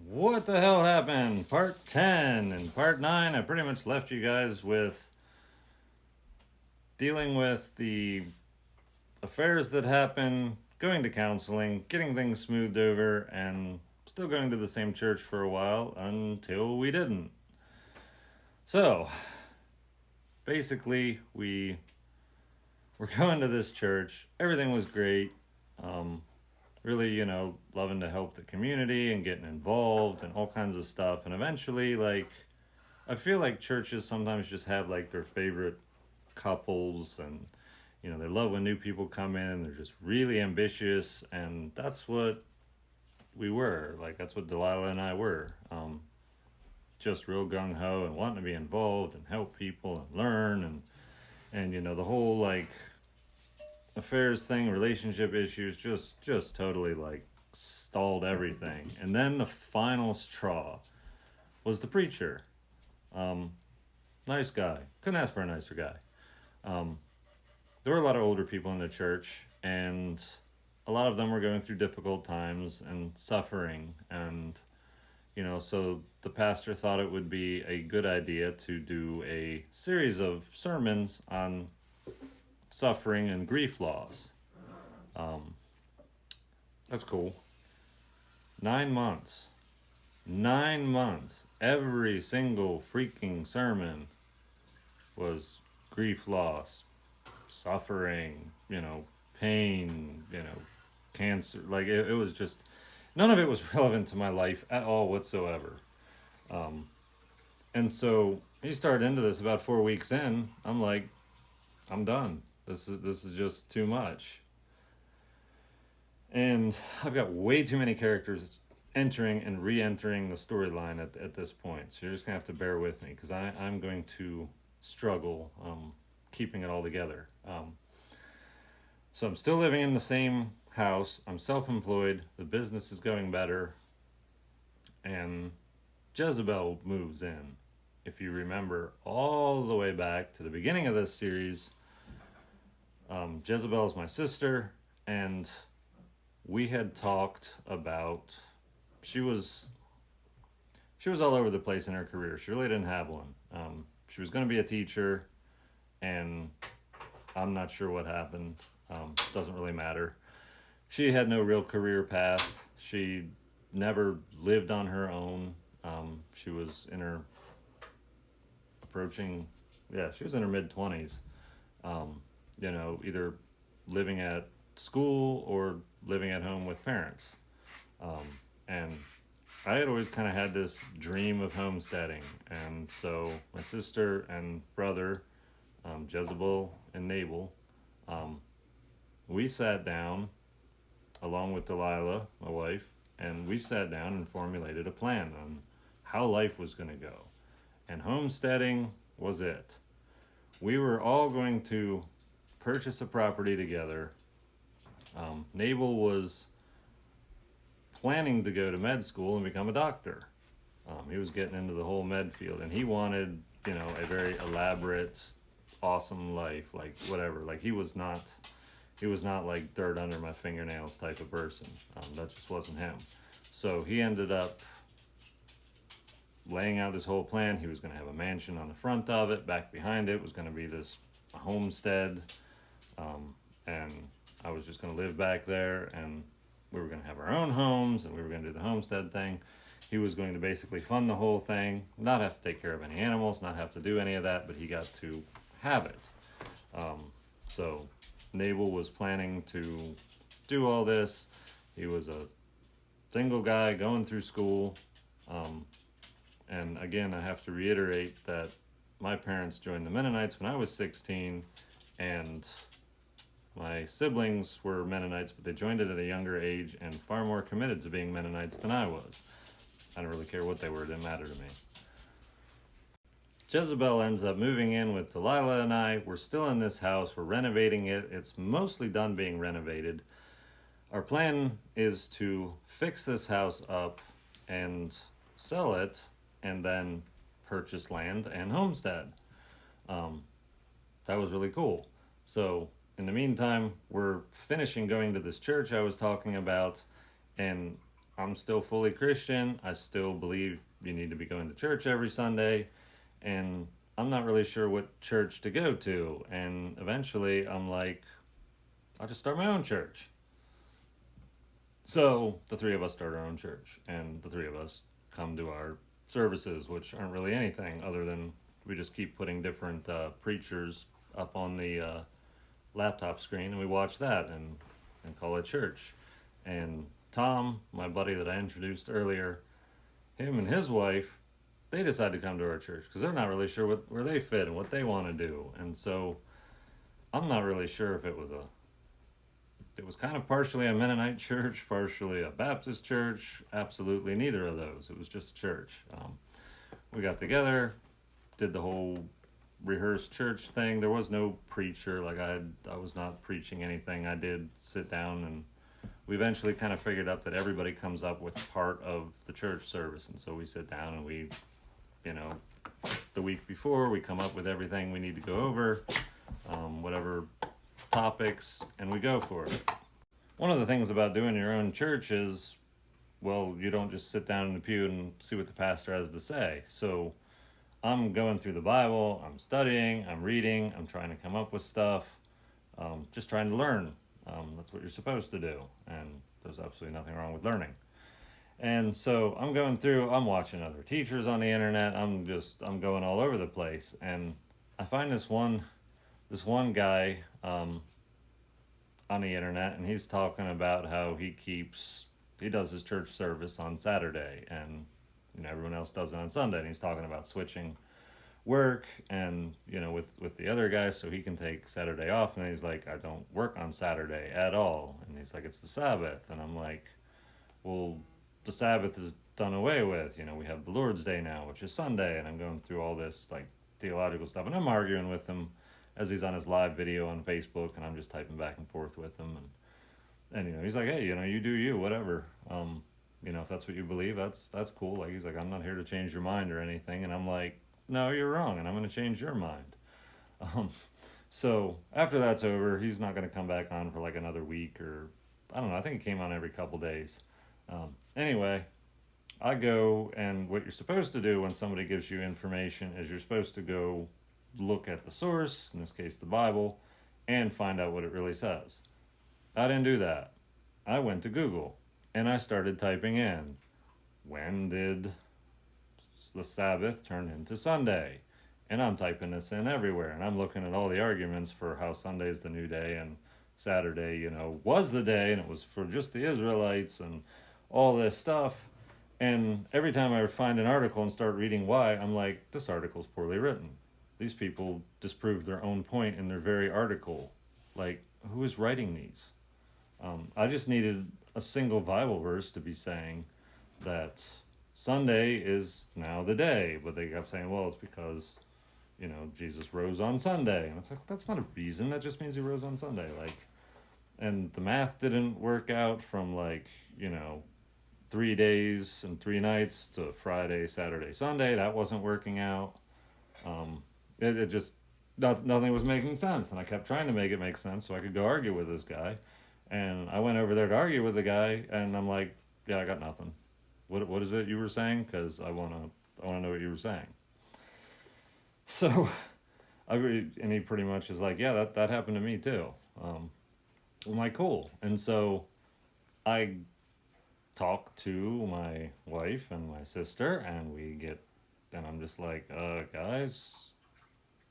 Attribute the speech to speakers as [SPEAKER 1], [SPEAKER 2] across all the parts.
[SPEAKER 1] What the hell happened? Part 10. In part 9, I pretty much left you guys with dealing with the affairs that happen, going to counseling, getting things smoothed over, and still going to the same church for a while until we didn't. So, basically, we were going to this church. Everything was great. Really, loving to help the community and getting involved and all kinds of stuff. And eventually, I feel like churches sometimes just have like their favorite couples, and they love when new people come in and they're just really ambitious, and that's what we were. Like, that's what Delilah and I were. Just real gung-ho and wanting to be involved and help people and learn, and the whole like affairs thing, relationship issues, just totally like stalled everything. And then the final straw was the preacher. Nice guy. Couldn't ask for a nicer guy. There were a lot of older people in the church, and a lot of them were going through difficult times and suffering. And, so the pastor thought it would be a good idea to do a series of sermons on suffering and grief loss. That's cool. 9 months. 9 months. Every single freaking sermon was grief loss, suffering, pain, cancer. Like, it was just, none of it was relevant to my life at all whatsoever. And so he started into this about 4 weeks in. I'm like, I'm done. This is just too much. And I've got way too many characters entering and re-entering the storyline at this point. So you're just going to have to bear with me, because I'm going to struggle keeping it all together. So I'm still living in the same house. I'm self-employed. The business is going better. And Jezebel moves in. If you remember all the way back to the beginning of this series, Jezebel is my sister, and we had talked about, she was all over the place in her career. She really didn't have one. She was going to be a teacher, and I'm not sure what happened. Doesn't really matter. She had no real career path. She never lived on her own. She was in her mid-20s. Either living at school or living at home with parents. And I had always kind of had this dream of homesteading. And so my sister and brother, Jezebel and Nabal, we sat down along with Delilah, my wife, and we sat down and formulated a plan on how life was going to go. And homesteading was it. We were all going to purchase a property together. Nabal was planning to go to med school and become a doctor. He was getting into the whole med field, and he wanted, a very elaborate, awesome life, like whatever. Like, he was not like dirt under my fingernails type of person. That just wasn't him. So he ended up laying out this whole plan. He was going to have a mansion on the front of it. Back behind it was going to be this homestead. And I was just going to live back there, and we were going to have our own homes, and we were going to do the homestead thing. He was going to basically fund the whole thing, not have to take care of any animals, not have to do any of that, but he got to have it. So Nabal was planning to do all this. He was a single guy going through school. And again, I have to reiterate that my parents joined the Mennonites when I was 16, and my siblings were Mennonites, but they joined it at a younger age and far more committed to being Mennonites than I was. I don't really care what they were, it didn't matter to me. Jezebel ends up moving in with Delilah and I. We're still in this house, we're renovating it. It's mostly done being renovated. Our plan is to fix this house up and sell it, and then purchase land and homestead. That was really cool. So in the meantime, we're finishing going to this church I was talking about, and I'm still fully Christian. I still believe you need to be going to church every Sunday, and I'm not really sure what church to go to. And eventually, I'm like, I'll just start my own church. So the three of us start our own church, and the three of us come to our services, which aren't really anything other than we just keep putting different preachers up on the laptop screen, and we watch that and call it church. And Tom, my buddy that I introduced earlier, him and his wife, they decide to come to our church because they're not really sure where they fit and what they want to do. And so I'm not really sure if it was kind of partially a Mennonite church, partially a Baptist church. Absolutely neither of those. It was just a church. We got together, did the whole rehearsed church thing. There was no preacher. Like I was not preaching anything. I did sit down, and we eventually kind of figured out that everybody comes up with part of the church service. And so we sit down and we, the week before, we come up with everything we need to go over, whatever topics, and we go for it. One of the things about doing your own church is, well, you don't just sit down in the pew and see what the pastor has to say. So I'm going through the Bible, I'm studying, I'm reading, I'm trying to come up with stuff, just trying to learn. That's what you're supposed to do, and there's absolutely nothing wrong with learning. And so I'm going through, I'm watching other teachers on the internet, I'm going all over the place, and I find this one guy on the internet, and he's talking about how he does his church service on Saturday, and everyone else does it on Sunday. And he's talking about switching work and with the other guy so he can take Saturday off. And he's like, I don't work on Saturday at all. And he's like, it's the Sabbath. And I'm like, well, the Sabbath is done away with. We have the Lord's Day now, which is Sunday. And I'm going through all this like theological stuff, and I'm arguing with him as he's on his live video on Facebook, and I'm just typing back and forth with him, and he's like, hey, you do you, whatever, if that's what you believe, that's cool. Like, he's like, I'm not here to change your mind or anything, and I'm like, no, you're wrong, and I'm going to change your mind. So after that's over, he's not going to come back on for like another week, or I don't know, I think he came on every couple days. Anyway, I go, and what you're supposed to do when somebody gives you information is you're supposed to go look at the source, in this case the Bible, and find out what it really says. I didn't do that. I went to Google and I started typing in, when did the Sabbath turn into Sunday? And I'm typing this in everywhere, and I'm looking at all the arguments for how Sunday's the new day and Saturday, was the day, and it was for just the Israelites and all this stuff. And every time I find an article and start reading why, I'm like, this article's poorly written. These people disprove their own point in their very article. Like, who is writing these? I just needed a single Bible verse to be saying that Sunday is now the day. But they kept saying, well, it's because, Jesus rose on Sunday. And it's like, that's not a reason. That just means he rose on Sunday. Like, and the math didn't work out from 3 days and 3 nights to Friday, Saturday, Sunday. That wasn't working out. It just, nothing was making sense, and I kept trying to make it make sense so I could go argue with this guy. And I went over there to argue with the guy, and I'm like, yeah, I got nothing. What is it you were saying? Because I want to know what you were saying. So and he pretty much is like, yeah, that happened to me too. I'm like, cool. And so I talk to my wife and my sister, and I'm just like, guys,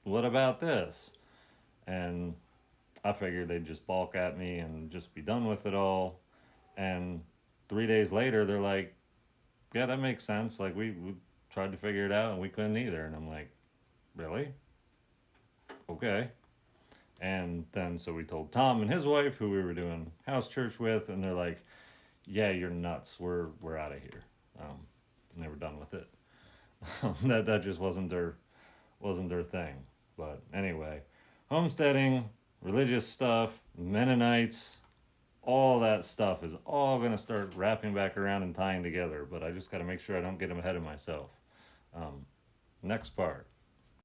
[SPEAKER 1] what about this? And I figured they'd just balk at me and just be done with it all. And 3 days later, they're like, yeah, that makes sense. Like, we tried to figure it out and we couldn't either. And I'm like, really? Okay. And then so we told Tom and his wife, who we were doing house church with, and they're like, yeah, you're nuts. We're out of here. And they were done with it. That just wasn't their thing. But anyway, homesteading, religious stuff, Mennonites, all that stuff is all going to start wrapping back around and tying together. But I just got to make sure I don't get them ahead of myself. Next part.